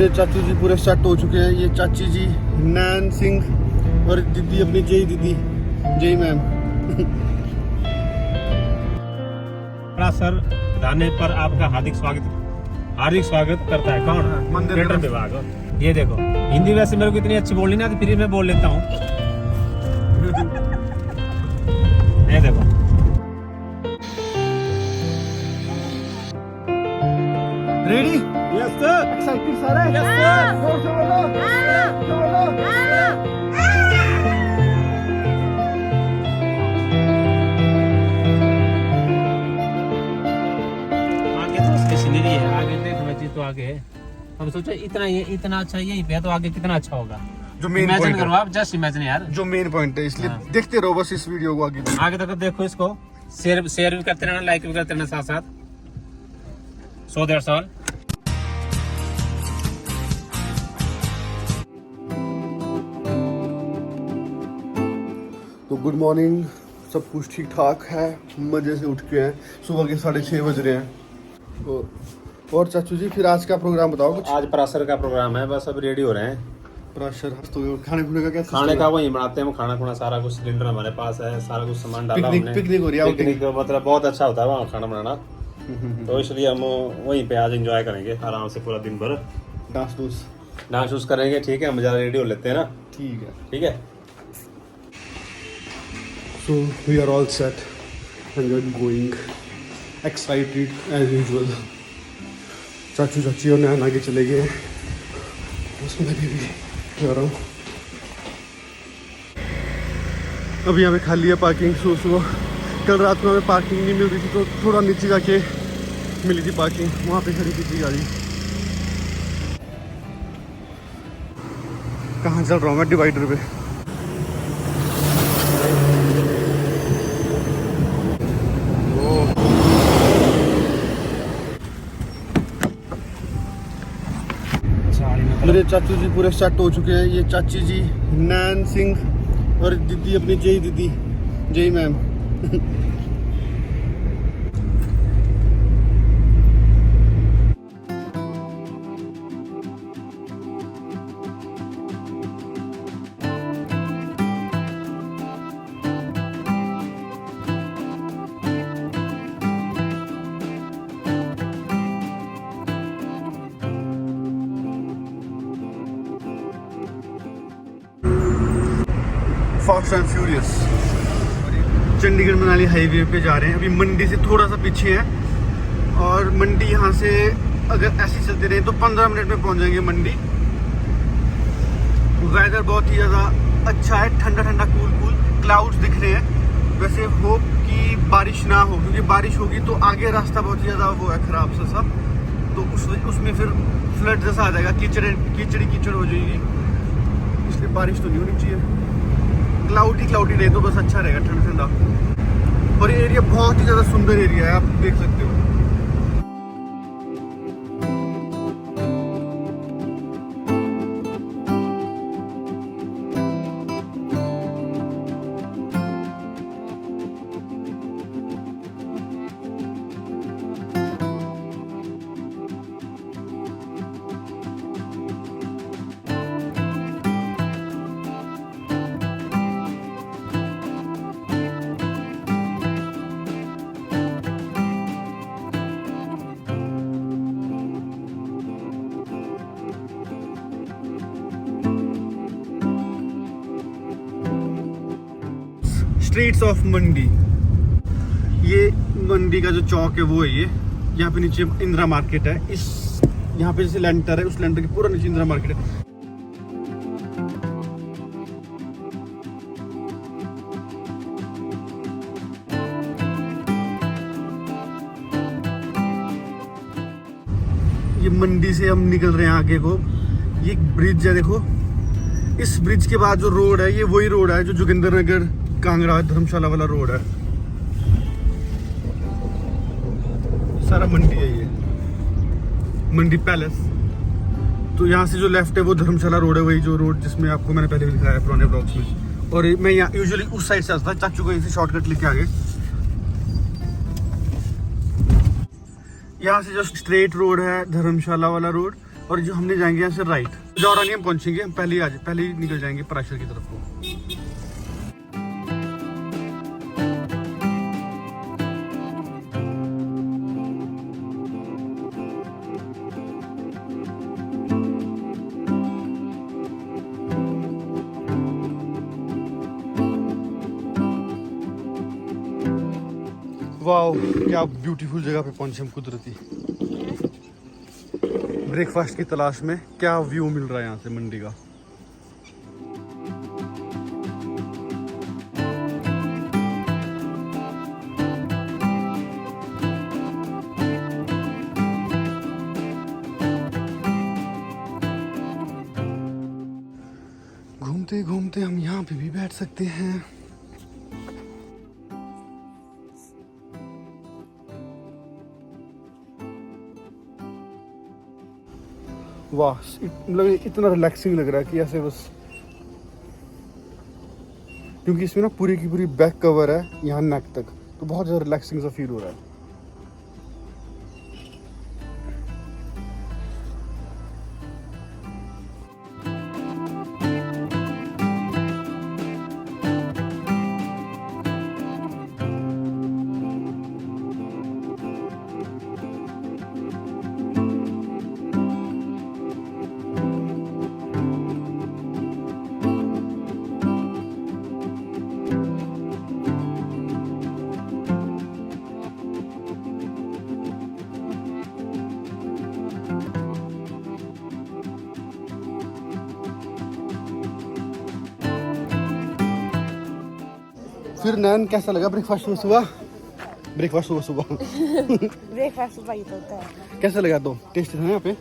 चाचू जी पूरे सेट हो चुके हैं। ये चाची जी नैन सिंह और दीदी अपनी जय दीदी, जय मैम। सर दाने पर आपका हार्दिक स्वागत करता है। कौन? मंदिर विभाग। ये देखो, हिंदी वैसे मेरे को इतनी अच्छी बोलनी ना, तो फिर मैं बोल लेता हूँ। ये देखो, रेडी? Yes sir. एक्साइटेड सारे? Yes sir. जोर से बोलो, जोर से बोलो। आगे तो उसकी सीनरी है, आगे देख बच्ची तो आगे है। हम सोचे इतना अच्छा यही पे है, तो आगे कितना अच्छा होगा। जो मेन इमेजिन पॉइंट करो आप, जस्ट इमेजिन यार। जो मेन पॉइंट है, इसलिए हाँ। देखते रहो बस इस वीडियो को आगे। आगे तक देखो इसको, शेयर भी करते रहना, लाइक भी करते रहना साथ साथ। So that's all. तो गुड मॉर्निंग, सब कुछ ठीक ठाक है, मजे से उठ के हैं। सुबह के 6:30 बज रहे हैं। और चाचू जी फिर आज का प्रोग्राम बताओ कुछ। आज परासर का प्रोग्राम है, बस अब रेडी हो रहे हैं। प्रेशर तो खाने पीने का क्या खाने का वही बनाते हैं हम, खाना खुना सारा कुछ सिलेंडर हमारे पास है, सारा कुछ सामान डाला हमने। पिकनिक हो रही है। पिकनिक मतलब बहुत अच्छा होता है वहाँ खाना बनाना, तो इसलिए हम वहीं पे आज एंजॉय करेंगे आराम से पूरा दिन भर। डांस उस करेंगे, ठीक है। हम जरा रेडी हो लेते हैं ना। ठीक है। So we are all set and we're going excited as usual. चाचू चाची और नैन आगे चले गए, उसमें मैं भी जा रहा हूँ। अभी हमें खाली है पार्किंग। सुबह कल रात को हमें पार्किंग नहीं मिल रही थी, तो थोड़ा नीचे जाके मिली थी पार्किंग, वहाँ पे खड़ी थी गाड़ी। कहाँ चल रहा हूँ मैं? डिवाइडर पे। मेरे चाचू जी पूरे सेट हो चुके हैं। ये चाची जी नैन सिंह और दीदी अपनी जय दीदी, जय ma'am. Fast and furious Chandigarh Manali highway पे जा रहे हैं। अभी मंडी से थोड़ा सा पीछे है, और मंडी यहाँ से अगर ऐसे चलते रहे तो 15 मिनट में पहुँच जाएंगे मंडी। वेदर बहुत ही ज़्यादा अच्छा है, ठंडा ठंडा कूल, क्लाउड्स दिख रहे हैं। वैसे होप कि बारिश ना हो, क्योंकि बारिश होगी तो आगे रास्ता बहुत ही ज़्यादा वो है ख़राब सा सब, तो उसमें फिर फ्लड जैसा आ जाएगा, कीचड़ हो जाएगी। इसलिए बारिश तो नहीं होनी चाहिए। क्लाउडी रहे तो बस अच्छा रहेगा, ठंडा ठंडा। और ये एरिया बहुत ही ज़्यादा सुंदर एरिया है, आप देख सकते हो। स्ट्रीट्स ऑफ मंडी, ये मंडी का जो चौक है वो है ये। यहाँ पे नीचे इंदिरा मार्केट है, इस यहाँ पे जैसे लेंटर है, उस लेंटर के पूरा नीचे इंदिरा मार्केट है। ये मंडी से हम निकल रहे हैं आगे को। ये ब्रिज है, देखो। इस ब्रिज के बाद जो रोड है, ये वही रोड है जो जोगिंद्रनगर कांगड़ा धर्मशाला वाला रोड है। सारा मंडी है, ये मंडी पैलेस। तो यहाँ से जो लेफ्ट है वो धर्मशाला रोड है, वही जो रोड जिसमें आपको मैंने पहले भी दिखाया है पुराने ब्लॉग्स में। और मैं यहाँ यूजुअली उस साइड से आता था, चाचू को यहीं से शॉर्टकट लेके आ गए। यहाँ से जो स्ट्रेट रोड है धर्मशाला वाला रोड, और जो हमने जाएंगे यहाँ से राइट, जौरानी हम पहुंचेंगे, हम पहले ही निकल जाएंगे पराशर की तरफ को। वाओ, क्या ब्यूटीफुल जगह पे पहुंचे हम, कुदरती ब्रेकफास्ट की तलाश में। क्या व्यू मिल रहा है यहाँ से मंडी का। घूमते घूमते हम यहाँ पे भी बैठ सकते हैं। वाह, मतलब इतना रिलैक्सिंग लग रहा है कि ऐसे बस, क्योंकि इसमें ना पूरी की पूरी बैक कवर है यहाँ नेक तक, तो बहुत ज़्यादा रिलैक्सिंग सा फील हो रहा है। फिर नैन, कैसा लगा ब्रेकफास्ट सुबह? ब्रेकफास्ट सुबह ब्रेकफास्ट सुबह ही तो होता है। कैसा लगा? तो टेस्टी था यहाँ पे।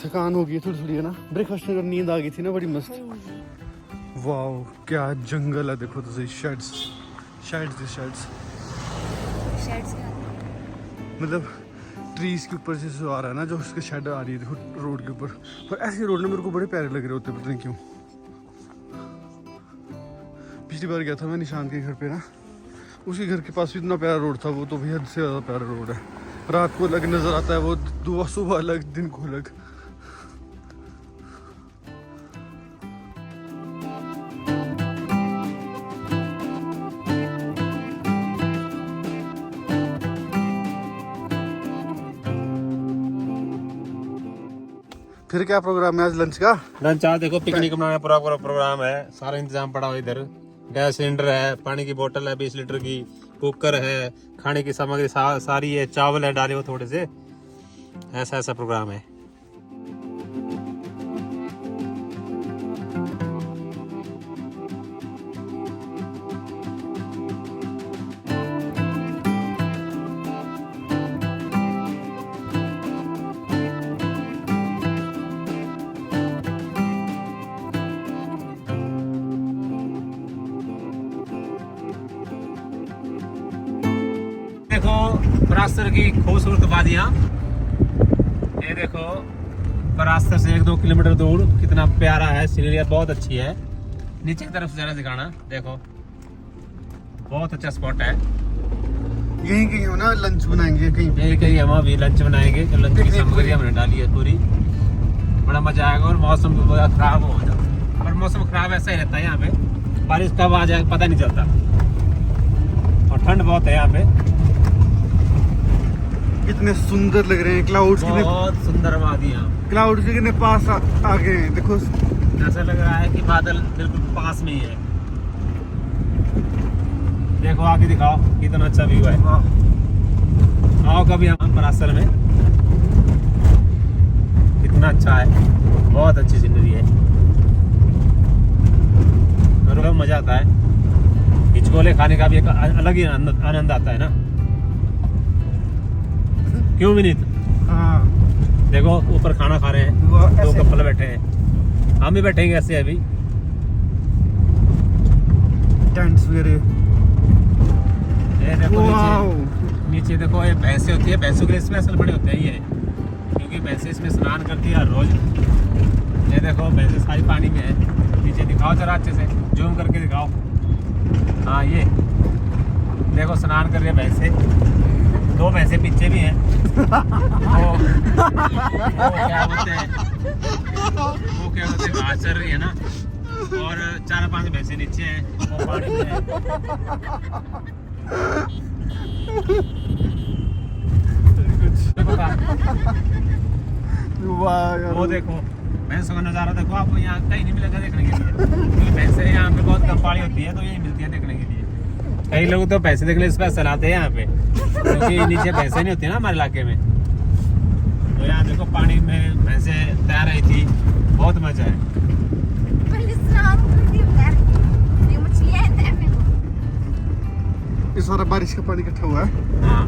थकान हो गई थोड़ी थोड़ी है ना, ब्रेकफास्ट में नींद आ गई थी ना बड़ी मस्त। वाओ, क्या जंगल है, देखो तो सही। शेड्स मतलब ट्रीज के ऊपर से जो आ रहा है ना, जो उसके शेड आ रही है देखो रोड के ऊपर। और ऐसे रोड ना मेरे को बड़े प्यारे लग रहे होते, पता नहीं क्यों। पिछली बार गया था मैं निशांत के घर पे ना, उसके घर के पास भी इतना प्यारा रोड था, वो तो भी हद से ज़्यादा प्यारा रोड है। रात को अलग नज़र आता है वो, सुबह अलग, दिन को अलग। फिर क्या प्रोग्राम है आज लंच का? लंच आज देखो पिकनिक बनाने पूरा प्रोग्राम है, सारा इंतजाम पड़ा हुआ इधर। गैस सिलेंडर है, पानी की बोतल है 20 लीटर की, कुकर है, खाने की सामग्री सारी है, चावल है डाले हुए थोड़े से, ऐसा प्रोग्राम है। देखो परास्तर की खूबसूरत वादियाँ, ये देखो परास्तर से 1-2 किलोमीटर दूर कितना प्यारा है, सीनरी बहुत अच्छी है। नीचे की तरफ से जरा दिखाना, देखो बहुत अच्छा स्पॉट है। यहीं कहीं हम ना लंच बनाएंगे, कहीं हम अभी लंच बनाएंगे, तो लंच की सामग्री हमने डाली है पूरी, बड़ा मजा आएगा। और मौसम भी बहुत खराब हो जाए, और मौसम खराब ऐसा ही रहता है यहाँ पे, बारिश कब आ जाए पता नहीं चलता। और ठंड बहुत है यहाँ पे। कितने सुंदर लग रहे हैं क्लाउड्स, कितने बहुत सुंदर वादियाँ, क्लाउड्स कितने पास आ गए हैं, देखो। ऐसा लग रहा है कि बादल बिल्कुल पास में ही है। देखो आगे दिखाओ कितना अच्छा व्यू है। आओ कभी हम परासर में, कितना अच्छा है, बहुत अच्छी सीनरी है और मजा आता है। हिचकोले खाने का भी एक अलग ही आनंद आता है ना, क्यों विनीत? हाँ देखो ऊपर खाना खा रहे हैं, वो दो ऐसे- कपल बैठे हैं, हम भी बैठेंगे ऐसे अभी। टेंट्स वगैरह। ये देखो वाओ। नीचे देखो, ये भैंसे होती है, भैंसों के लिए स्पेशल बड़े होते हैं ये, क्योंकि भैंसे इसमें स्नान करती है हर रोज। ये देखो भैंसे सारी पानी में है। नीचे दिखाओ जरा अच्छे से, जूम करके दिखाओ। हाँ ये देखो स्नान कर रही है भैंसे, दो भैंसे पीछे भी हैं। वो क्या बोलते हैं, वो क्या बोलते हैं, घास चर रही है ना, और 4-5 भैंसे नीचे हैं, वो पानी में है। देखो वाह यार। वो देखो भैंसों का नज़ारा देखो, आपको यहाँ कहीं नहीं मिलेगा देखने के लिए, क्योंकि भैंसे यहाँ पे बहुत कम पानी होती है, तो यही मिलती है देखने के लिए। कई लोग तो भैंसे देखने स्पेशल आते हैं यहाँ पे, क्योंकि नीचे भैंसे नहीं होती ना हमारे इलाके में। तो यहाँ देखो पानी में भैंसे तैर रही थी, बहुत मजा है। ये सारा बारिश का पानी इकट्ठा हुआ है। हाँ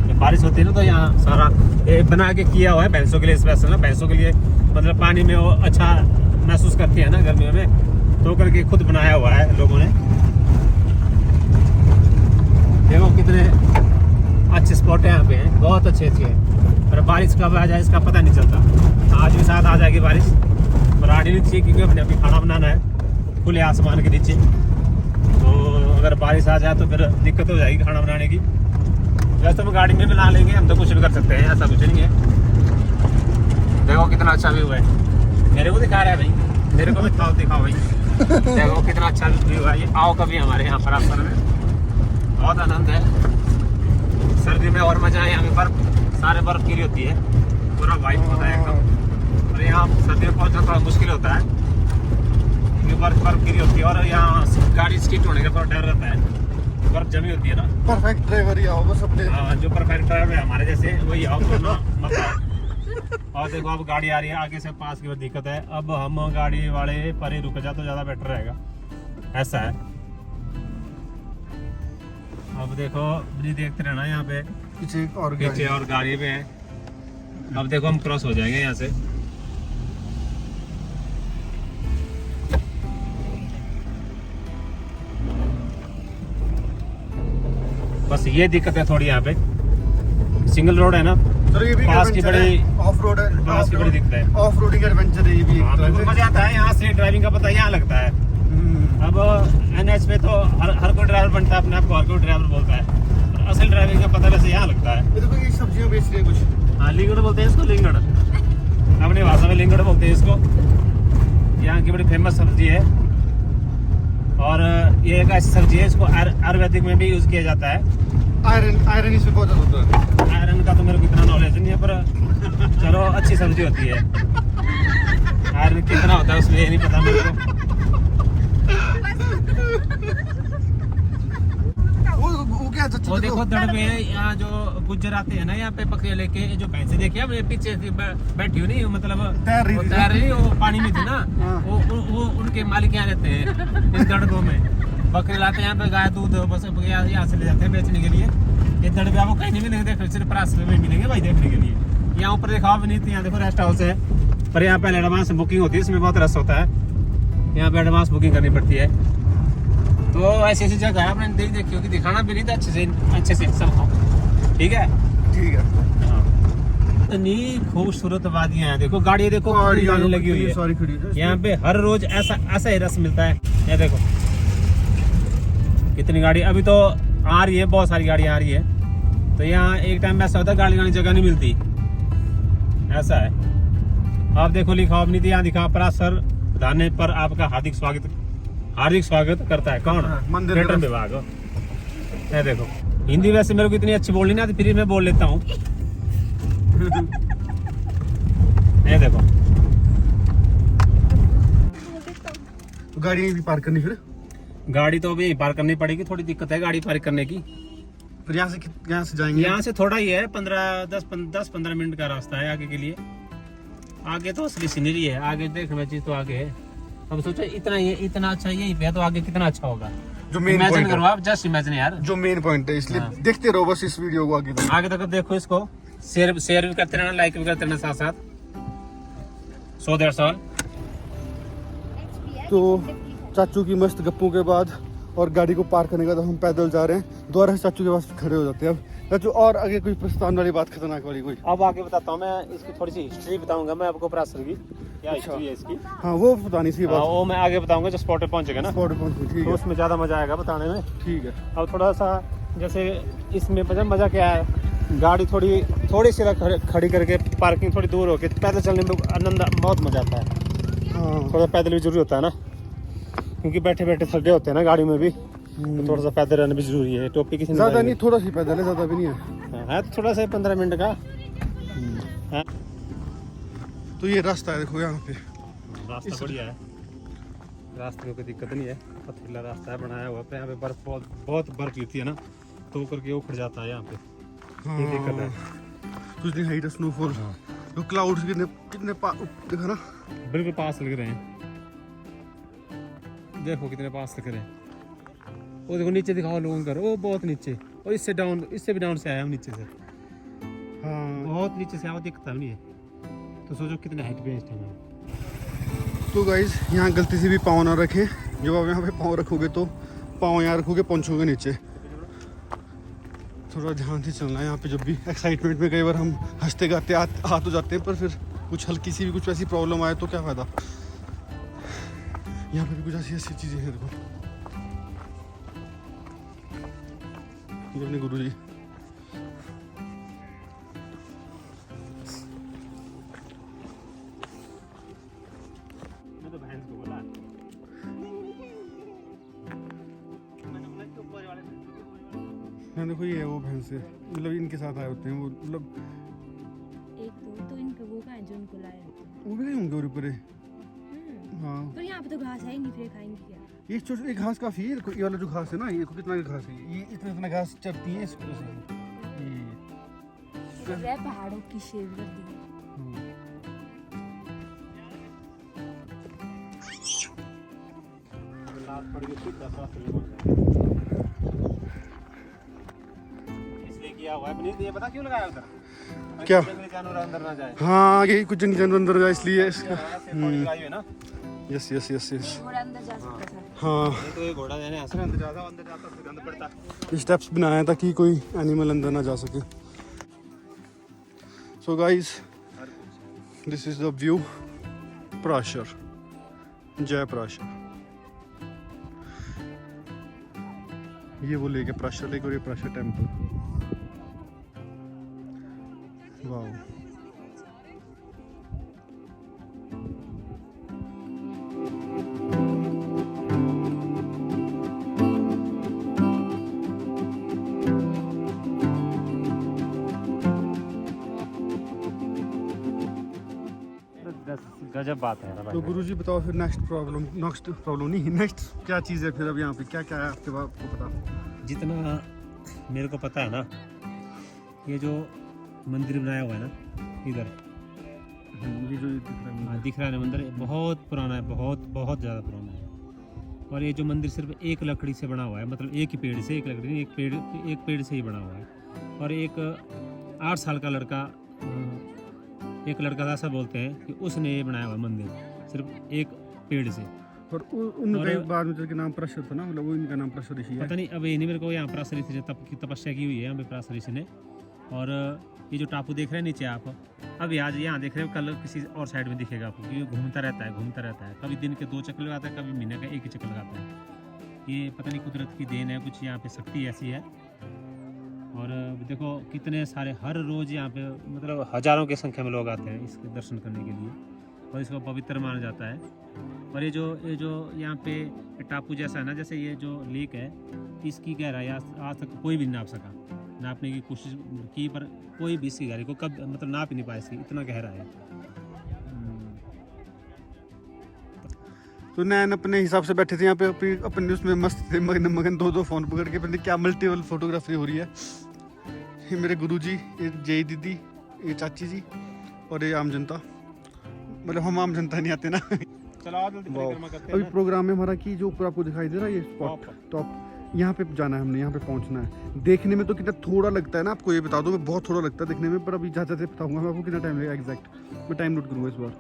जब बारिश होती है ना, तो यहाँ सारा ये बना के किया हुआ है भैंसों के लिए स्पेशल ना, भैंसों के लिए मतलब पानी में वो अच्छा महसूस करती है ना गर्मियों में, तो करके खुद बनाया हुआ है लोगों ने। देखो कितने अच्छे स्पॉट है यहाँ पे हैं, बहुत अच्छे अच्छे हैं। पर बारिश कब आ जाए इसका पता नहीं चलता। आज भी साथ आ जाएगी बारिश, पर आड़ी नहीं चाहिए, क्योंकि अपने अभी खाना बनाना है खुले आसमान के नीचे। तो अगर बारिश आ जाए तो फिर दिक्कत हो जाएगी खाना बनाने की। वैसे हम गाड़ी में बना लेंगे, हम तो कुछ भी कर सकते हैं, ऐसा कुछ नहीं है। देखो कितना अच्छा व्यू है, मेरे को दिखा रहा है भाई, मेरे को भी दिखाओ भाई। देखो कितना अच्छा व्यू है ये। आओ कभी हमारे यहाँ पर आसपास में, बहुत आनंद है। सर्दी में और मजा है, यहाँ पे बर्फ, सारे बर्फ गिरी होती है, पूरा वाइट होता है एकदम। और यहाँ सर्दी में पहुँचना थोड़ा मुश्किल होता है, क्योंकि बर्फ गिरी होती है, और यहाँ गाड़ी स्किड होने का थोड़ा डर रहता है, बर्फ जमी होती है ना। परफेक्ट ड्राइवर ही आओ बस अपने। हाँ जो परफेक्ट ड्राइवर है हमारे जैसे वही आओ, मत आओ। और देखो अब गाड़ी आ रही है आगे से, पास की दिक्कत है। अब हम गाड़ी वाले पर ही रुक जा तो ज़्यादा बेटर रहेगा, ऐसा है। अब देखो नहीं देखते रहना, यहाँ पे पीछे और पीछे और गाड़ी पे है। अब देखो हम क्रॉस हो जाएंगे यहाँ से। बस ये दिक्कत है थोड़ी, यहाँ पे सिंगल रोड है ना, सर ये भी पास की बड़ी ऑफ रोड है, पास की बड़ी दिक्कत है। ऑफ रोडिंग एडवेंचर है ये भी। हाँ, बिल्कुल मजा आता है, यहाँ से ड्राइविंग का पता यहाँ लगता है। अब NH पे तो हर कोई ड्राइवर बनता है, अपने आप को हर कोई ड्राइवर बोलता है, और असल ड्राइविंग का पता वैसे यहाँ लगता है। ये देखो ये सब्जियां बेच रहे हैं कुछ। हाँ लिंगड़ बोलते हैं इसको, लिंगड़ अपनी भाषा में लिंगड़ बोलते हैं इसको। यहाँ की बड़ी फेमस सब्जी है, और ये एक ऐसी सब्जी है, इसको आयुर्वेदिक में भी यूज किया जाता है। आयरन इसमें बहुत ज्यादा होता है। आयरन का तो मेरे को इतना नॉलेज नहीं है, पर चलो अच्छी सब्जी होती है। आयरन कितना होता है उसमें ये नहीं पता मेरे को। वो क्या वो देखो दड़ पे यहाँ जो गुज्जर आते हैं ना, यहाँ पे बकरियां लेके, जो भैंसे देखी है पीछे से बैठी हुई नहीं, मतलब तैर रही वो थी। तैर रही, वो पानी में थी ना। हाँ। वो उनके मालिक यहाँ रहते हैं इस दड़कों में। बकरे लाते हैं यहाँ पे, गाय दूध बस यहाँ से ले जाते हैं बेचने के लिए। ये दड़ पे आपको कहीं नहीं मिलेंगे, फिर सिर्फ रास्ते में मिलेंगे भाई देखने के लिए। यहाँ ऊपर दिखाओ भी नहीं थी, यहाँ देखो रेस्ट हाउस है, पर यहाँ पहले एडवांस बुकिंग होती है, इसमें बहुत रस होता है, यहाँ पे एडवांस बुकिंग करनी पड़ती है। तो ऐसी ऐसी जगह है, आपने देखी होगी, दिखाना भी नहीं था अच्छे से सबको, ठीक है। ठीक है। इतनी खूबसूरत वादियां हैं, देखो गाड़ी देखो कितनी गाड़ी लगी हुई है सारी खड़ी है यहाँ पे, हर रोज ऐसा ही रस मिलता है। ये देखो कितनी गाड़ी अभी तो आ रही है, बहुत सारी गाड़ियां आ रही है। तो यहाँ एक टाइम में ऐसा होता है गाड़ी गाड़ी जगह नहीं मिलती, ऐसा है। आप देखो लिखा अपनी यहाँ दिखा, परासर धाने पर आपका हार्दिक स्वागत करता है। कौन? हाँ, मंदिर पर्यटन व्यवस्था। विभाग। ये देखो, हिंदी वैसे मेरे को इतनी अच्छी बोलनी ना आती, फिर मैं बोल लेता हूँ। ये देखो, गाड़ी भी पार्क करनी फिर? गाड़ी तो अभी पार करनी पड़ेगी, थोड़ी दिक्कत है गाड़ी पार करने की। फिर यहाँ से जाएंगे? यहाँ से थोड़ा ही है, 10-15 मिनट का रास्ता है आगे के लिए। आगे तो असली सीनरी है, आगे देखने चीज तो आगे है। अब सोचो इतना ये इतना अच्छा यही पे है, तो आगे कितना अच्छा होगा। जो मेन इमेजिन पॉइंट करो आप, जस्ट इमेजिन यार, जो मेन पॉइंट है, इसलिए हाँ। देखते रहो बस इस वीडियो को आगे तक। आगे तक देखो इसको, शेयर भी करते रहना, लाइक भी करते रहना साथ साथ। So that's all. तो चाचू की मस्त गप्पों के बाद और गाड़ी को पार करने के बाद हम पैदल जा रहे हैं। दोबारा से चाचू के पास खड़े हो जाते हैं। अब चाचू और आगे कोई प्रस्थान वाली बात, खतरनाक वाली कोई? अब आगे बताता हूँ मैं, इसकी थोड़ी सी हिस्ट्री बताऊंगा मैं आपको, पराशर की क्या हिस्ट्री है इसकी। हाँ वो पता नहीं सी बात। वो मैं आगे बताऊंगा जब स्पॉट पे पहुंचेगा ना, स्पॉट पहुंच गई, ठीक तो है उसमें ज्यादा मजा आएगा बताने में। ठीक है। अब थोड़ा सा जैसे इसमें मजा क्या है, गाड़ी थोड़ी सी खड़ी करके पार्किंग थोड़ी दूर होके पैदल चलने में आनंद बहुत मजा आता है। हाँ थोड़ा पैदल भी जरूरी होता है ना, क्योंकि बैठे बैठे थके होते हैं ना गाड़ी में भी, तो थोड़ा सा पैदल रहना भी जरूरी है। टोपी किसी ने ज्यादा नहीं, थोड़ा सी पैदल है, ज्यादा भी नहीं है। है तो थोड़ा सा 15 मिनट का है। तो ये रास्ता है, देखो यहाँ पे रास्ता बढ़िया है, रास्ते में कोई दिक्कत नहीं है, पथरीला रास्ता है बनाया हुआ है। यहाँ पे बर्फ बहुत बर्फ गिरती है ना, तो करके उखड़ जाता है यहाँ पे, ये दिक्कत है। कुछ दिन हाइट स्नोफॉल, तो क्लाउड्स कितने देखा ना, बिल्कुल पास लग रहे हैं। देखो कितने पास लग रहे हैं। वो देखो नीचे दिखाओ लोगों का, वो बहुत नीचे, और इससे भी डाउन से आया हम नीचे से। हाँ बहुत नीचे से आया, दिखता नहीं है, तो सोचो कितने हाइट पे है। तो गाइज यहाँ गलती से भी पाँव ना रखें। जब आप यहाँ पे पाँव रखोगे तो पाँव यहाँ रखोगे, पहुँचोगे नीचे। थोड़ा ध्यान से चलना है यहाँ पे। जब भी एक्साइटमेंट में कई बार हम हंसते गाते आ तो जाते हैं, पर फिर कुछ हल्की सी भी कुछ ऐसी प्रॉब्लम आए तो क्या फ़ायदा। यहाँ पे भी कुछ ऐसी चीज़ें हैं, देखो ये अपने गुरु जी। हाँ देखो ये वो भैंस है, मतलब इनके साथ आए होते हैं वो, मतलब एक दो तो इनके वो का है जो उनको लाए होते हैं। वो भी नहीं होंगे और ऊपर है। हाँ पर यहाँ पे तो घास है ही नहीं, फिर खाएंगे क्या? ये छोटे एक घास काफी है। ये वाला जो घास है ना, ये देखो कितना घास है, ये इतना घास चढ़ती है इसको से। ये पहाड़ों की शेप कर दी है। इसलिए किया हुआ है, ये पता क्यों लगाया उधर? क्या? जंगली जानवर अंदर ना जाए। हाँ यही कुछ जंगली जानवर अंदर जाए इसलिए इसका। लगाई है ना, यस यस यस यस। घोड़ा अंदर जा सकता था। हाँ ये तो ये घोड़ा जाने ऐसे अंदर जाता फिर अंदर पड़ता। स्टेप्स बनाया ताकि कोई एनिमल अंदर ना जा सके। So guys this is the view Parashar, जय पराशर। ये वो लेके पराशर लेक और ये पराशर टेम्पल। वाओ गजब बात है तो गुरुजी बताओ फिर नेक्स्ट प्रॉब्लम नहीं, नेक्स्ट क्या चीज़ है फिर? अब यहाँ पे क्या क्या है आपको पता? जितना मेरे को पता है ना, ये जो मंदिर बनाया हुआ है ना इधर, ये जो दिख रहा है ना मंदिर, बहुत पुराना है, बहुत ज़्यादा पुराना है। और ये जो मंदिर सिर्फ एक लकड़ी से बना हुआ है, मतलब एक ही पेड़ से, एक लकड़ी नहीं, एक पेड़ से ही बना हुआ है। और एक 8 साल का लड़का, एक लड़का था ऐसा बोलते हैं कि उसने ये बनाया हुआ मंदिर सिर्फ एक पेड़ से। और उनके बाद में जो नाम पराशर था ना, मतलब वो इनका नाम पराशर ऋषि है। पता नहीं, अब ये नहीं मेरे को, यहाँ पराशर ऋषि ने तपस्या की हुई है यहाँ पे पराशर ऋषि ने। और ये जो टापू देख रहे हैं नीचे आप, अभी आज यहाँ देख रहे हो, कल किसी और साइड में दिखेगा आपको, क्योंकि घूमता रहता है। कभी दिन के 2 चक्कर लगाता है, कभी महीने का 1 ही चक्कर लगाता है। ये पता नहीं कुदरत की देन है, कुछ यहाँ पे शक्ति ऐसी है। और देखो कितने सारे हर रोज़ यहाँ पे, मतलब हज़ारों की संख्या में लोग आते हैं इसके दर्शन करने के लिए। और इसको पवित्र माना जाता है। और ये जो यहाँ पे टापू जैसा है ना, जैसे ये जो लेक है, इसकी गहराई आज तक कोई भी नहीं नाप सका। नापने की कोशिश की पर कोई भी इसकी गहराई को कब मतलब नाप ही नहीं पाया, इसकी इतना गहरा है। तो नैन अपने हिसाब से बैठे थे यहाँ पे, अपने उसमें मस्त थे, मगन मगन दो फोन पकड़ के, पता क्या मल्टीपल फोटोग्राफी हो रही है। ये मेरे गुरुजी, ये जय दीदी, ये चाची जी और ये आम जनता। मतलब हम आम जनता नहीं आते ना। चलो आओ जल्दी परिक्रमा करते हैं। अभी प्रोग्राम है हमारा कि जो ऊपर आपको दिखाई दे रहा है ये स्पॉट टॉप, यहाँ पे जाना है हमने, यहाँ पे पहुँचना है। देखने में तो कितना थोड़ा लगता है ना, आपको ये बता दो, मैं बहुत थोड़ा लगता है देखने में, पर अभी जाते जाते बताऊंगा मैं आपको कितना टाइम लगेगा एग्जैक्ट। मैं टाइम नोट करूँगा इस बार।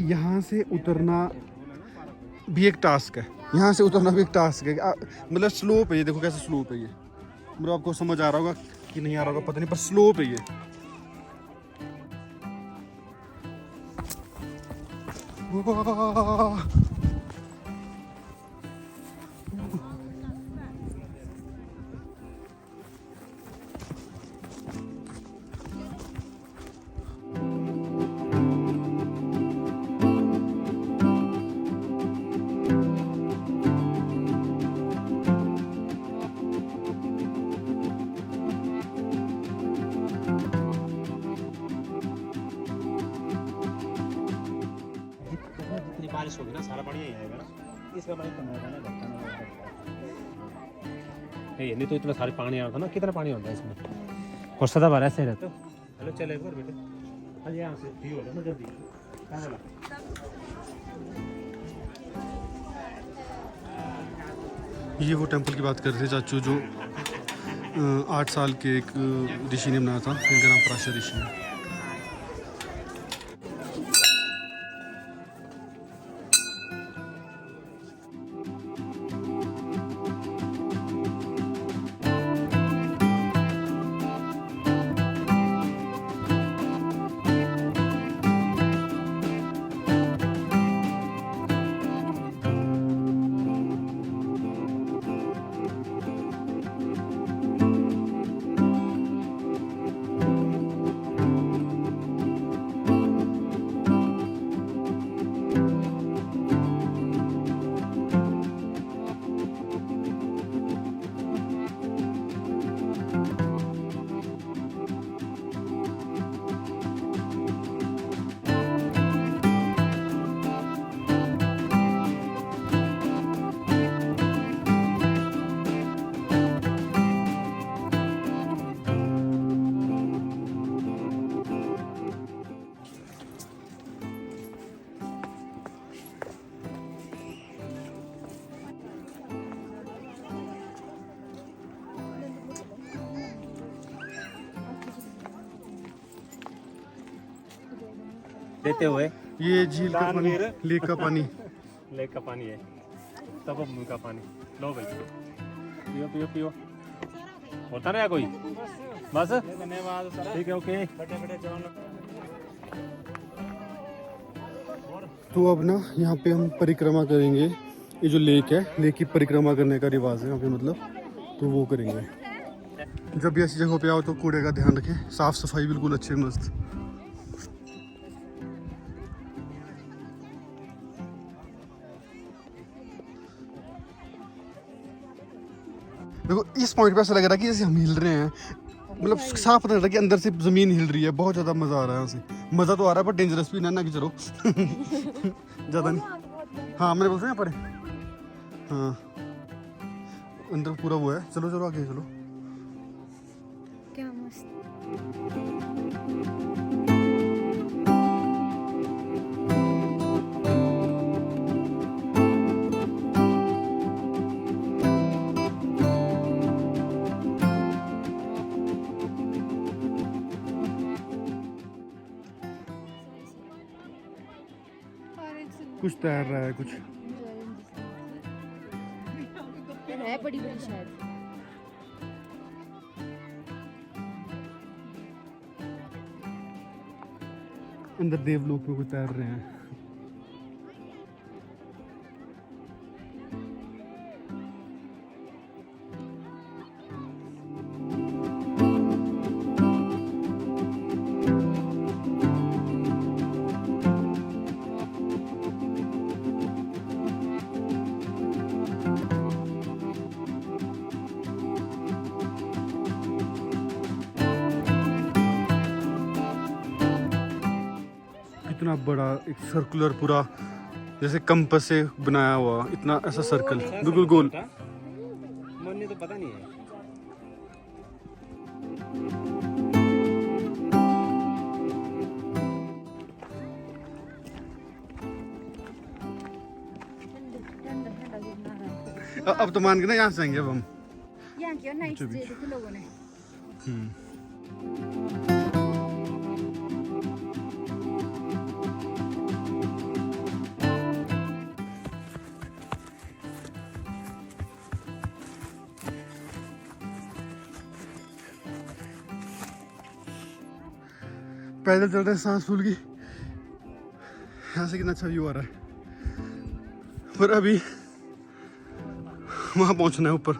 यहाँ से उतरना भी एक टास्क है, यहाँ से उतरना भी एक टास्क है। मतलब स्लोप है ये, देखो कैसे स्लोप है ये। मतलब आपको समझ आ रहा होगा कि नहीं आ रहा होगा पता नहीं, पर स्लोप है ये। जितनी बारिश होगी ना सारा पानी यहीं आएगा ना, इसका पानी कम होगा ना, नहीं तो इतना सारे पानी आता ना, कितना पानी होता है इसमें, और सदा बार ऐसे ही रहता। हेलो चल एक बार बेटे, हाँ यहाँ से फ्री हो ना जल्दी। क्या बोला? ये वो टेम्पल की बात कर रहे थे चाचू, जो 8 साल के एक ऋषि ने बनाया था, इनका नाम पराशर ऋषि है। देते हुए ये झील का पानी, लेक का पानी, लेक का पानी है, तब मुंह का पानी। लो भाई पियो पियो पियो, होता ना कोई बस, ठीक है ओके। तो अब ना यहाँ पे हम परिक्रमा करेंगे। ये जो लेक है, लेक की परिक्रमा करने का रिवाज है यहाँ पे, मतलब तो वो करेंगे। जब भी ऐसी जगह पे आओ तो कूड़े का ध्यान रखें, साफ सफाई बिल्कुल अच्छे मस्त। देखो इस पॉइंट पे ऐसा लग रहा है कि जैसे हम हिल रहे हैं, मतलब साफ पता लग रहा है कि अंदर से जमीन हिल रही है। बहुत ज्यादा मजा आ रहा है यहाँ से, मजा तो आ रहा है पर डेंजरस भी ना कि चलो ज्यादा नहीं। हाँ मैंने बोलते हैं यहाँ पर, हाँ अंदर पूरा वो है। चलो चलो आगे चलो। क्या मस्त। कुछ तैर रहा है कुछ। है बड़ी बड़ी शायद। अंदर देवलोक में कुछ तैर रहे हैं। इतना बड़ा एक सर्कुलर पूरा जैसे कंपास से बनाया हुआ इतना ऐसा सर्कल बिल्कुल गोल। मन तो पता नहीं है। ठंडा घूमना रहा अब तो मान के ना यहाँ से आएंगे अब हम। यहाँ क्यों नाइट स्टे देखो लोगों ने। पैदल चल रहे हैं, सांस फूल गई। यहाँ से कितना अच्छा व्यू आ रहा है, पर अभी वहां पहुंचना है ऊपर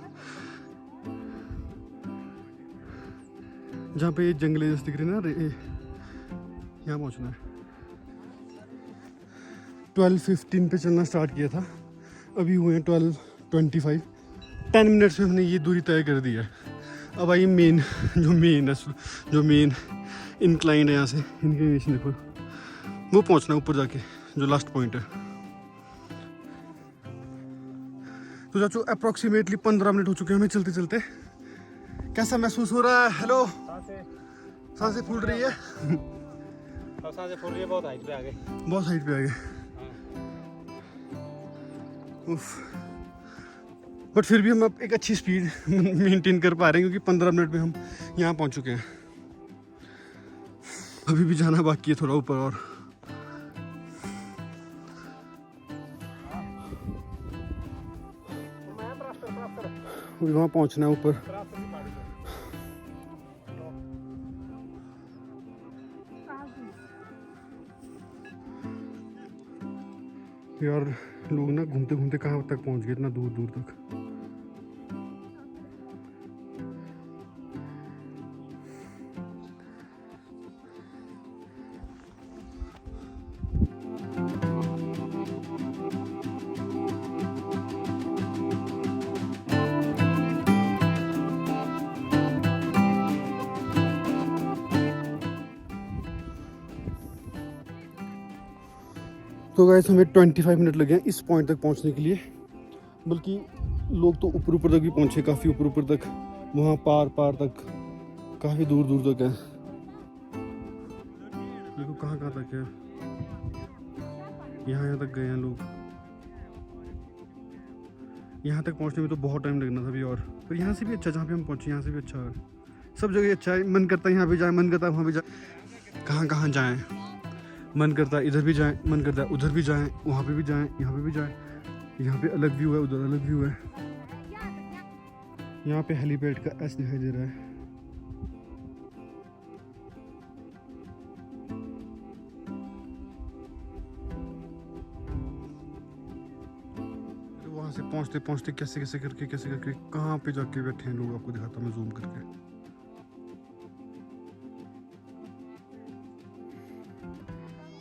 जहाँ पे ये जंगले जैसे दिख रहे हैं ना, यहाँ पहुंचना है। 12:15 पे चलना स्टार्ट किया था, अभी हुए हैं 12:25। 10 मिनट्स में हमने ये दूरी तय कर दी है। अब आइए मेन जो मेन इंक्लाइंड है यहाँ से, इनके एलिवेशन देखो, वो पहुँचना ऊपर जाके जो लास्ट पॉइंट है। तो चाचू अप्रोक्सीमेटली 15 मिनट हो चुके हैं हमें चलते चलते। कैसा महसूस हो रहा है? हेलो, सांसें फूल रही है। सांसें फूल रही है, बहुत हाइट पे आ गए, बहुत हाइट पे आ गए। उफ, बट फिर भी हम अब एक अच्छी स्पीड मेंटेन कर पा रहे हैं क्योंकि 15 मिनट में हम यहाँ पहुँच चुके हैं। अभी भी जाना बाकी है थोड़ा ऊपर और वहाँ पहुँचना है ऊपर। यार लोग ना घूमते घूमते कहाँ तक पहुँच गए, इतना दूर दूर तक। तो गाइस हमें 25 मिनट लगे हैं इस पॉइंट तक पहुंचने के लिए, बल्कि लोग तो ऊपर ऊपर तक भी पहुंचे, काफ़ी ऊपर ऊपर तक, वहाँ पार तक, काफ़ी दूर दूर तक है। देखो कहाँ तक है, यहाँ तक गए हैं लोग। यहाँ तक पहुंचने में तो बहुत टाइम लगना था अभी और, पर यहाँ से भी अच्छा, जहाँ पे हम पहुँचे यहाँ से भी अच्छा है, सब जगह अच्छा है। मन करता है यहाँ पे जाए, मन करता है वहाँ पे जाए, कहाँ जाएँ, मन करता है इधर भी जाएं, मन करता है उधर भी जाएं, वहाँ पे भी जाएं, यहाँ पे भी जाएं। यहाँ पे अलग व्यू है, उधर अलग व्यू है। यहाँ पे हेलीपैड का एस दिखाई दे रहा है। वहाँ से पहुँचते पहुँचते कैसे करके कहाँ पे जाके बैठे हैं लोग, आपको दिखाता हूँ मैं जूम करके।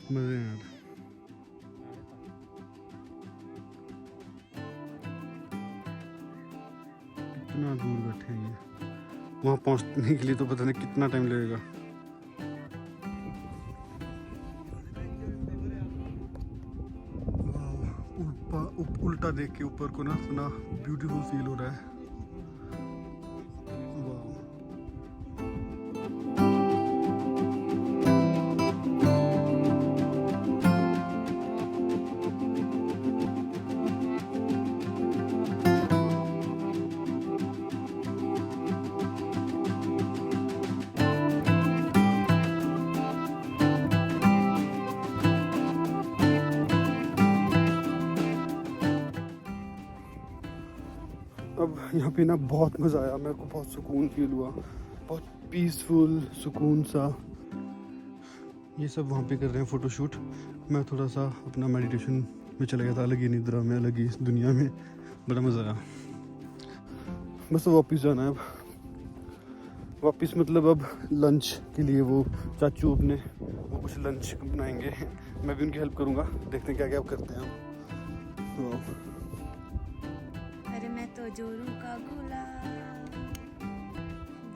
मजे यार, कितना दूर बैठे हैं ये, वहाँ पहुँचने के लिए तो पता नहीं कितना टाइम लगेगा। उल्टा देख के ऊपर को ना इतना ब्यूटीफुल फील हो रहा है। अब यहाँ पे ना बहुत मज़ा आया, मेरे को बहुत सुकून फील हुआ, बहुत पीसफुल सुकून सा। ये सब वहाँ पे कर रहे हैं फ़ोटोशूट, मैं थोड़ा सा अपना मेडिटेशन में चला गया था, अलग ही निद्रा में, अलग ही दुनिया में, बड़ा मज़ा आया। बस वापस जाना है अब, वापस मतलब अब लंच के लिए वो चाचू अपने वो कुछ लंच बनाएंगे, मैं भी उनकी हेल्प करूँगा, देखते हैं क्या क्या करते हैं हम। अरे मैं तो जोरू का गुलाब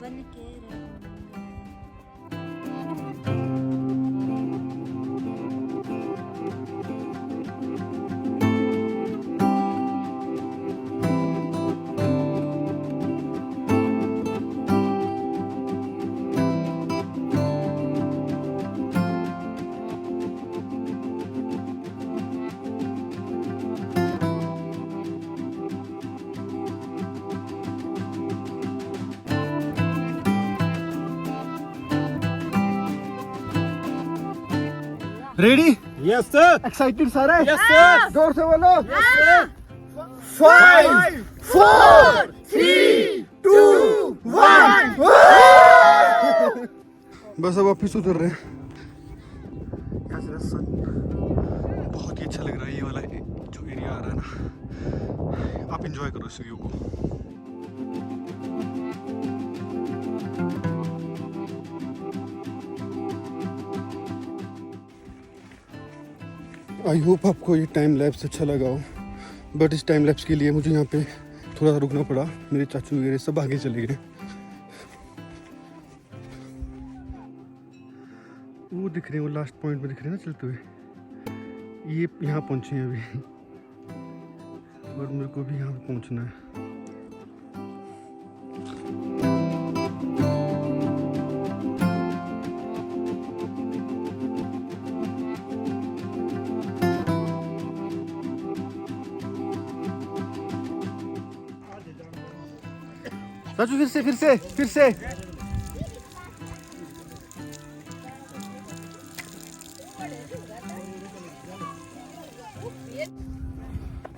बन के रहूंगा। रेडी? यस सर, एक्साइटेड सारे? यस सर, जोर से बोलो। Yes sir. 5 4 3 2 1 बस अब वापिस उतर रहे हैं। यहाँ से सन बहुत ही अच्छा लग रहा है, ये वाला जो एरिया आ रहा है ना। आप एंजॉय करो इस व्यू को। आई होप आपको ये टाइम लैप्स अच्छा लगा हो, बट इस टाइम लैप्स के लिए मुझे यहाँ पे थोड़ा सा रुकना पड़ा। मेरे चाचू वगैरह सब आगे चले गए। वो दिख रहे हैं, वो लास्ट पॉइंट में दिख रहे हैं ना चलते हुए। ये यहाँ पहुँचे हैं अभी, और मेरे को भी यहाँ पे पहुँचना है। चाचू फिर से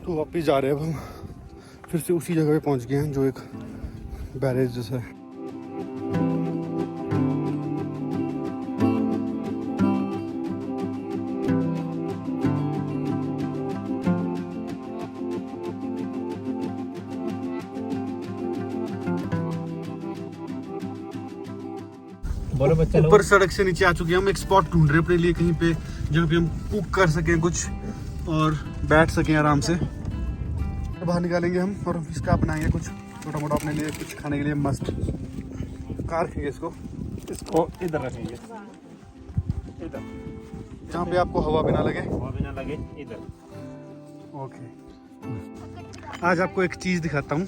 तो वापिस जा रहे हैं अब हम। फिर से उसी जगह पे पहुंच गए हैं जो एक बैरेज जैसा है। बोलो बच्चा ऊपर सड़क से नीचे आ चुके हैं हम। एक स्पॉट ढूंढ रहे हैं अपने लिए कहीं पे जहाँ पे हम कुक कर सकें कुछ और बैठ सकें आराम से। तो बाहर निकालेंगे हम और इसका बनाएंगे कुछ छोटा मोटा अपने लिए कुछ खाने के लिए मस्त। कार रखेंगे इसको इधर रखेंगे, इधर जहाँ पे आपको हवा भी ना लगे। हवा भी ना लगे, इधर। ओके, आज आपको एक चीज़ दिखाता हूँ।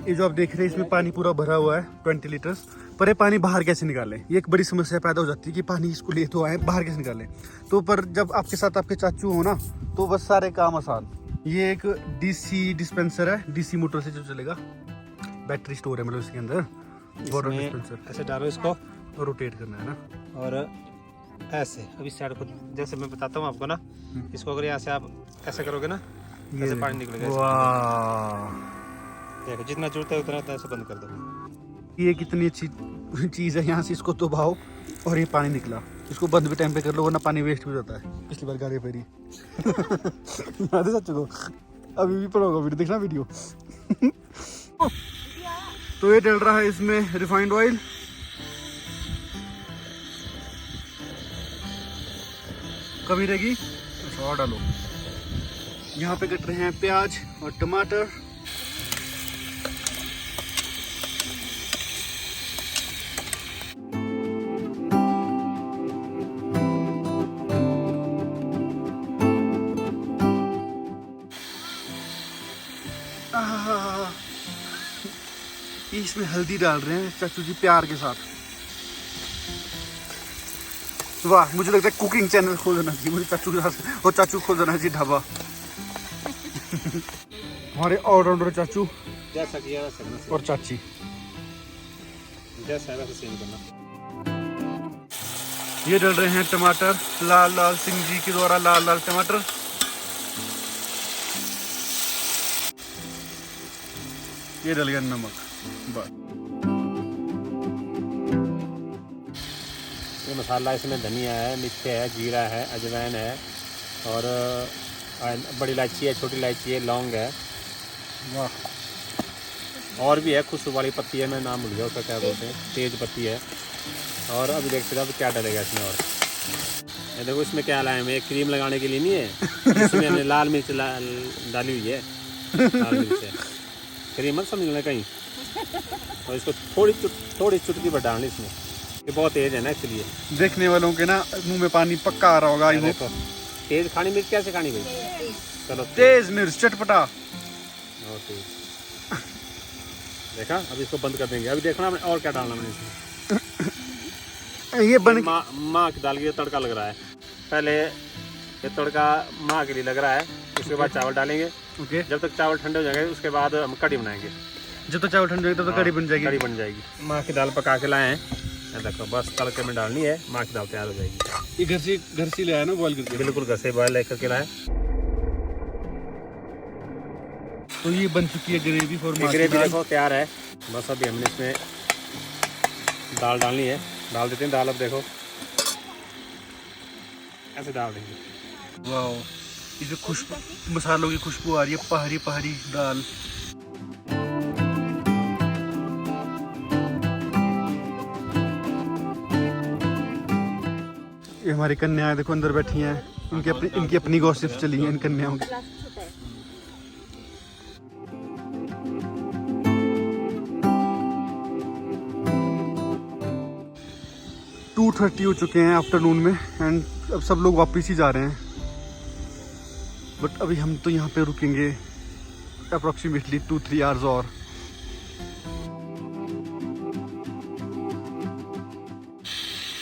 ये जो आप देख रहे हैं इसमें पानी पूरा भरा हुआ है 20 लीटर्स, पर ये पानी बाहर कैसे निकालें, ये एक बड़ी समस्या पैदा हो जाती है कि पानी इसको ले तो आए, बाहर कैसे निकालें। तो पर जब आपके साथ आपके चाचू हो ना तो बस सारे काम आसान। ये एक डीसी डिस्पेंसर है, डीसी मोटर से जो चलेगा, बैटरी स्टोर है मतलब इसके अंदर। वाटर डिस्पेंसर ऐसे डालो इसको और रोटेट करना है ना, और ऐसे अभी साइड को जैसे मैं बताता हूँ आपको ना, इसको अगर यहाँ से आप ऐसे करोगे ना, ऐसे पानी निकलेगा। वाह, देखो जितना जरूरत है उतना ऐसे बंद कर दो। ये कितनी अच्छी चीज़ है। यहाँ से इसको दबाओ और ये पानी निकला। इसको बंद भी टाइम पे कर लो वरना पानी वेस्ट भी हो जाता है। पिछली बार गाड़ी फेरी याद है सच को, अभी भी पड़ा होगा वीडियो, देखना वीडियो तो ये डल रहा है इसमें रिफाइंड ऑयल। कमी रहेगी अच्छा और डालो। यहाँ पे कट रहे हैं प्याज और टमाटर। इसमें हल्दी डाल रहे हैं चाचू जी प्यार के साथ। वाह, मुझे लगता है कुकिंग चैनल खोल देना चाहिए मुझे चाचू के साथ, और चाचू खोल देना चाहिए ढाबा हमारे ऑलराउंडर चाचू जैसा किया वैसा करना, और चाची जैसा है वैसे सेम करना। ये डल रहे हैं टमाटर, लाल लाल सिंह जी के द्वारा लाल लाल टमाटर। ये डल गया नमक। बस ये मसाला इसमें धनिया है, मिर्च है, जीरा है, अजवाइन है, और बड़ी इलायची है, छोटी इलायची है, लौंग है, वाह, और भी है खुशबू वाली पत्ती है, मैं नाम भूल गया उसका क्या बोलते हैं, तेज पत्ती है। और अभी देखते हैं अब क्या डलेगा इसमें। और ये देखो इसमें क्या लाए हैं, क्रीम लगाने के लिए नहीं है, इसमें हमने लाल मिर्च डाली हुई है, लाल मिर्च है, क्रीम मत समझ लेना कहीं। और इसको थोड़ी चुटकी पर डालनी इसमें, ये बहुत तेज है ना एक्चुअली। देखने वालों के ना मुंह में पानी पक्का आ रहा होगा। देखो तेज खानी मिर्च कैसे खानी भाई, चलो तेज मिर्च चटपटा। और तेज देखा। अब इसको बंद कर देंगे। अभी देखना हमने और क्या डालना मैंने इसमें। ये बन माँ की दाल की तड़का लग रहा है। पहले ये तड़का माँ के लिए लग रहा है, उसके बाद चावल डालेंगे। ओके, जब तक चावल ठंडे हो जाएंगे उसके बाद हम कढ़ी बनाएंगे। जब तक चावल ठंडे होंगे तब तक कढ़ी बन जाएगी। कढ़ी बन जाएगी। माँ की दाल पका के लाए हैं ये देखो बस तड़के में डालनी है, माँ की दाल तैयार हो जाएगी। ये घर से ले आया ना बॉयल करके? बिल्कुल घर से बॉयल लेकर के लाए। तो ये बन चुकी है ग्रेवी फॉर माँ की ग्रेवी दाल। देखो तैयार है। बस अभी हमने इसमें दाल डालनी है, डाल देते हैं दाल। अब देखो ऐसे डाल देंगे। वाओ, ये जो खुशबू, मसालों की खुशबू आ रही है, पहाड़ी पहाड़ी दाल। ये हमारी कन्याएं देखो अंदर बैठी हैं, इनकी अपनी गॉसिप्स चली हैं इन कन्याओं की। 2:30 हो चुके हैं आफ्टरनून में एंड अब सब लोग वापस ही जा रहे हैं। बट अभी हम तो यहाँ पे रुकेंगे अप्रॉक्सीमेटली 2-3 आवर्स और।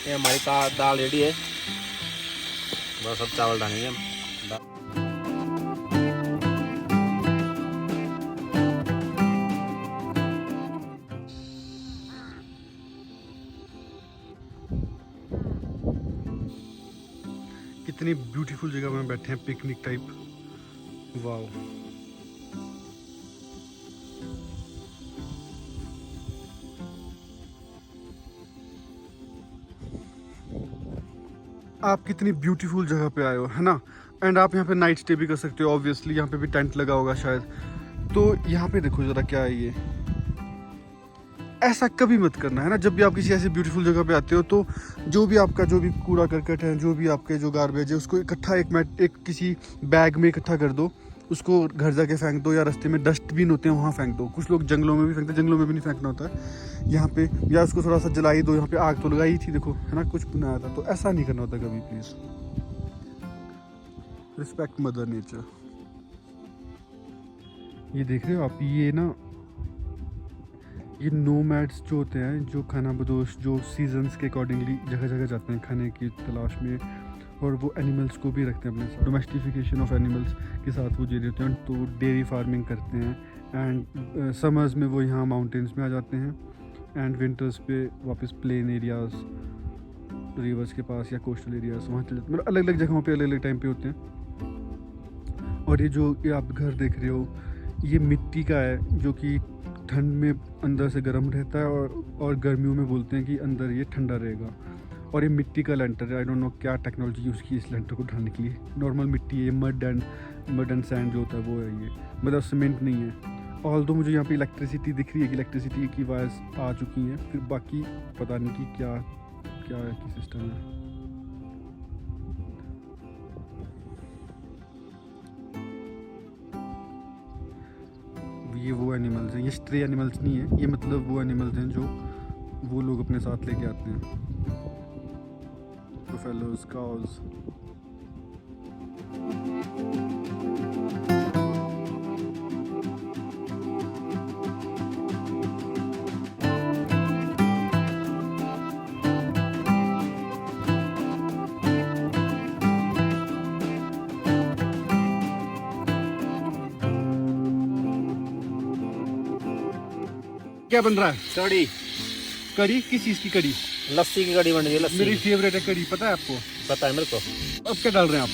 ये हमारी दाल रेडी है, बस अब चावल डालेंगे हम। कितनी ब्यूटीफुल जगह में बैठे हैं, पिकनिक टाइप। वाओ, आप कितनी ब्यूटीफुल जगह पे आए हो, है ना। एंड आप यहाँ पे नाइट स्टे भी कर सकते हो। ऑब्वियसली यहाँ पे भी टेंट लगा होगा शायद। तो यहाँ पे देखो जरा क्या है ये। ऐसा कभी मत करना, है ना। जब भी आप किसी ऐसी ब्यूटीफुल जगह पे आते हो तो जो भी आपका जो भी कूड़ा करकट है, जो भी आपके जो गार्बेज है, उसको इकट्ठा एक किसी बैग में इकट्ठा कर दो। उसको घर जाके फेंक दो, या रास्ते में डस्टबिन होते हैं वहाँ फेंक दो। कुछ लोग जंगलों में भी फेंकते हैं, जंगलों में भी नहीं फेंकना होता है यहाँ पे। या उसको थोड़ा सा जलाई दो, यहाँ पे आग तो लगाई थी देखो, है ना, कुछ बनाया था। तो ऐसा नहीं करना होता कभी, प्लीज़। Respect mother nature. ये देख रहे हो आप, ये ना ये नोमैड्स जो होते हैं, जो खाना बदोश, जो सीजन्स के अकॉर्डिंगली जगह जगह जाते हैं खाने की तलाश में, और वो एनिमल्स को भी रखते हैं अपने साथ। डोमेस्टिफिकेशन ऑफ एनिमल्स के साथ वो जी रहे होते हैं। तो डेयरी फार्मिंग करते हैं एंड समर्स में वो यहाँ माउंटेन्स में आ जाते हैं एंड विंटर्स पे वापस प्लेन एरियाज़, रिवर्स के पास या कोस्टल एरियाज़ वहाँ चले जाते हैं। मतलब अलग अलग जगहों पे अलग अलग टाइम पे होते हैं। और ये आप घर देख रहे हो, ये मिट्टी का है, जो कि ठंड में अंदर से गर्म रहता है और गर्मियों में बोलते हैं कि अंदर ये ठंडा रहेगा। और ये मिट्टी का लेंटर है। आई डोंट नो क्या टेक्नोलॉजी यूज़ की इस लेंटर को ढालने के लिए। नॉर्मल मिट्टी है, मड एंड सैंड जो होता है वो है ये, मतलब सीमेंट नहीं है। ऑल्दो मुझे यहाँ पे इलेक्ट्रिसिटी दिख रही है कि इलेक्ट्रिसिटी की वायर्स आ चुकी हैं। फिर बाकी पता नहीं कि क्या सिस्टम है। ये वो एनिमल्स हैं, ये स्ट्रे एनिमल्स नहीं है, ये मतलब वो एनिमल्स हैं जो वो लोग अपने साथ लेके आते हैं। Buffaloes, cows. क्या बन रहा है? कड़ी? किस चीज़ की कड़ी? लस्सी की कड़ी बन रही है। लस्सी मेरी फेवरेट है कड़ी, पता है आपको? पता है मेरे को। अब क्या डाल रहे हैं आप?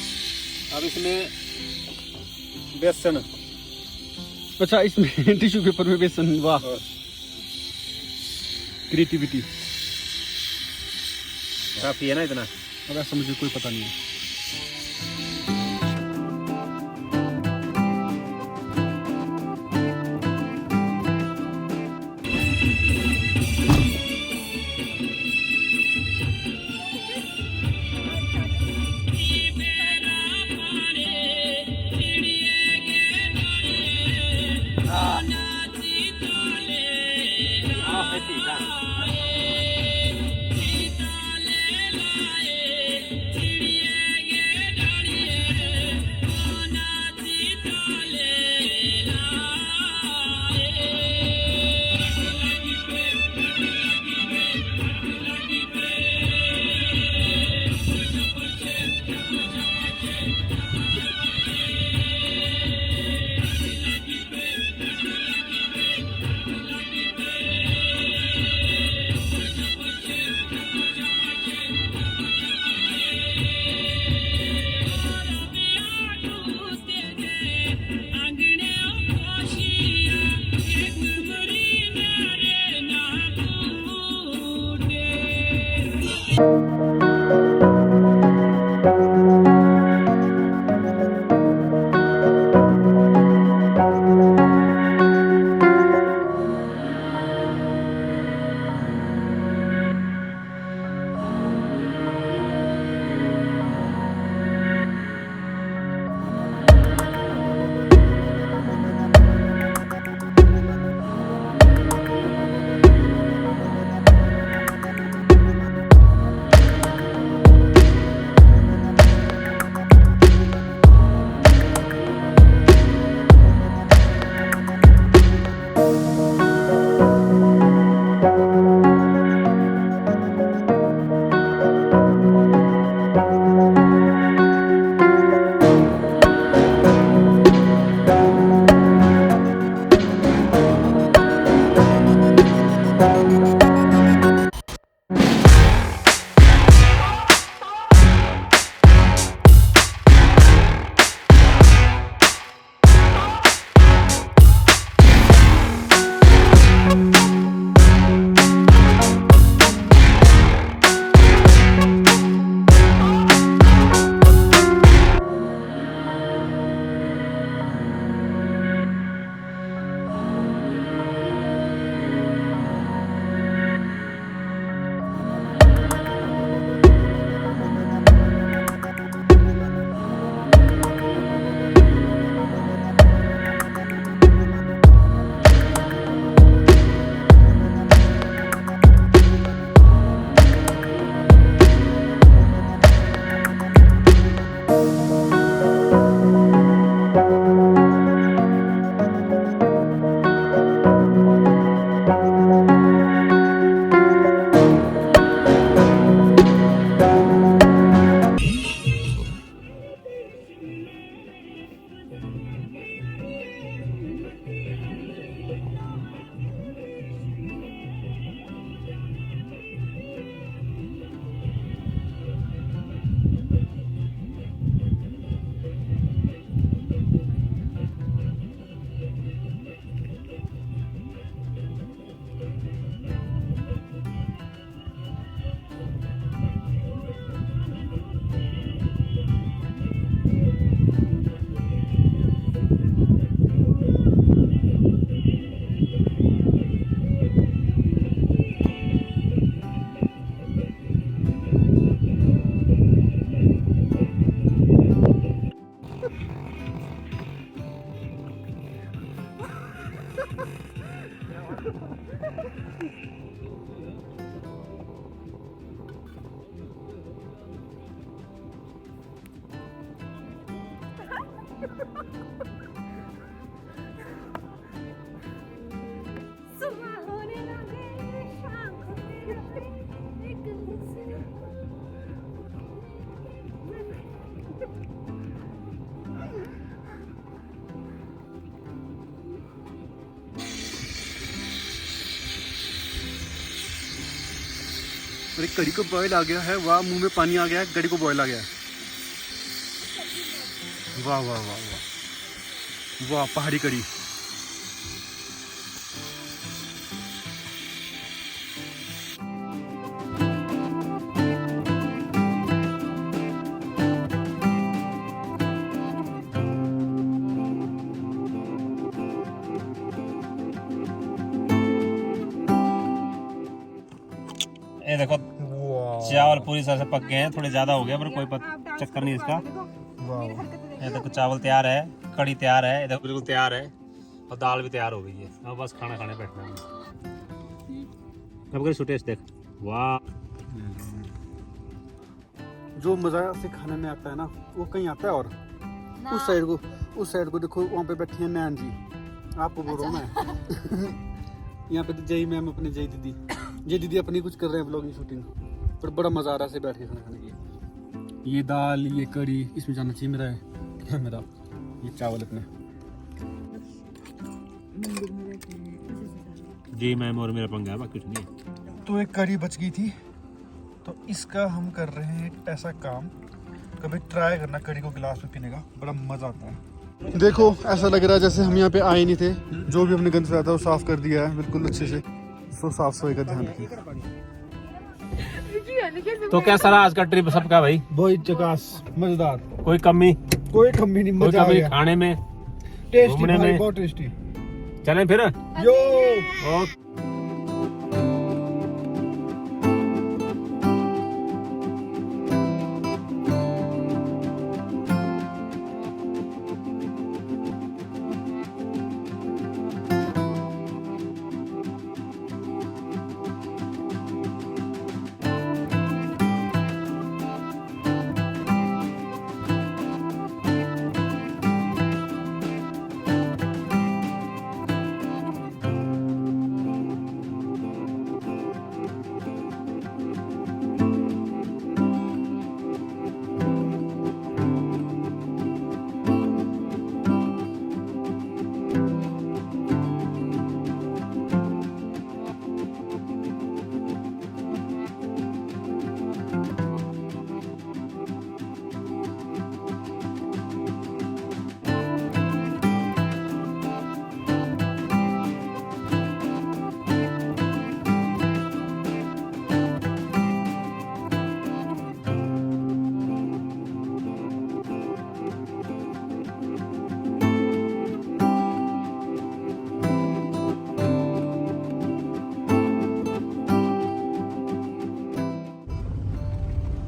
अब इसमें बेसन। अच्छा, इसमें टिश्यू पेपर में बेसन। वाह, क्रिएटिविटी काफ़ी है ना इतना। अब ऐसा मुझे कोई पता नहीं है। अरे कड़ी को बॉयल आ गया है, वाह मुंह में पानी आ गया है, कड़ी को बॉयल आ गया है। वाह वाह वाह वाह वाह, पहाड़ी कड़ी। ये देखो चावल पूरी तरह से पक गए हैं, थोड़े ज्यादा हो गया पर कोई चक्कर नहीं इसका। ये देखो चावल तैयार है, कड़ी तैयार है, ये देखो बिल्कुल तैयार है और दाल भी तैयार हो गई है। अब बस खाना खाने बैठना है। अब कर टेस्ट देख, वाह। जो मजा से खाने में आता है ना वो कहीं आता है। और उस साइड को देखो, वहाँ पे बैठी है नैन जी, आपको बोल रहा हूँ मैं। यहाँ पे तो जय मैम अपने जय दीदी अपनी कुछ कर रहे हैं व्लॉगिंग शूटिंग, पर बड़ा मजा आ रहा है बैठ के खाना खाने की। ये दाल, ये कड़ी, इसमें जाना चाहिए मेरा ये चावल अपने। जी मैम और मेरा पंगा है, बाकी कुछ नहीं। तो एक कड़ी बच गई थी, तो इसका हम कर रहे हैं एक ऐसा काम, कभी ट्राई करना कड़ी को गिलास में पीने का, बड़ा मजा आता है। देखो ऐसा लग रहा है जैसे हम यहाँ पे आए नहीं थे। जो भी हमने गंद फैलाया था वो साफ कर दिया है बिल्कुल अच्छे से। सो साफ सफाई का ध्यान रखिए। तो कैसा रहा आज का ट्रिप सबका भाई? बहुत चकास, मजेदार, कोई कमी? कोई कमी नहीं, कोई मजा आ कमी गया। खाने में, टेस्टी घूमने भाई, में? बहुत टेस्टी। चलें फिर? यो ओके।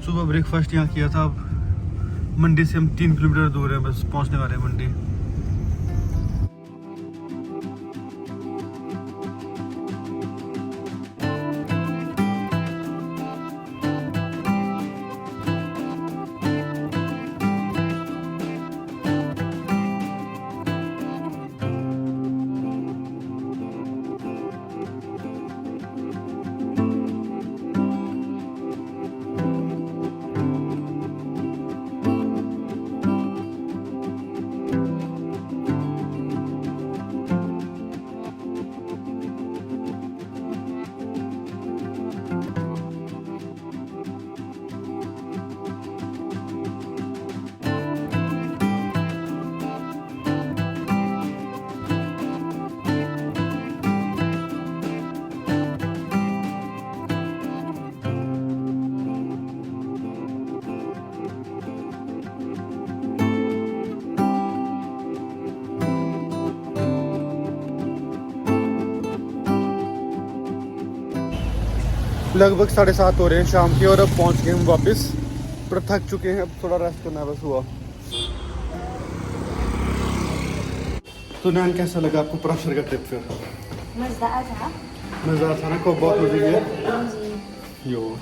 सुबह ब्रेकफास्ट यहाँ किया था। अब मंडी से हम 3 किलोमीटर दूर है, बस पहुँचने वाले हैं मंडी। लगभग 7:30 हो रहे हैं शाम के और अब पहुंच गए हम वापस। पर थक चुके हैं, अब थोड़ा रेस्ट करना बस हुआ। तो नैन, कैसा लगा आपको पराशर का ट्रिप फिर? मज़ेदार था। मज़ा था ना, को बहुत मजे किया। यो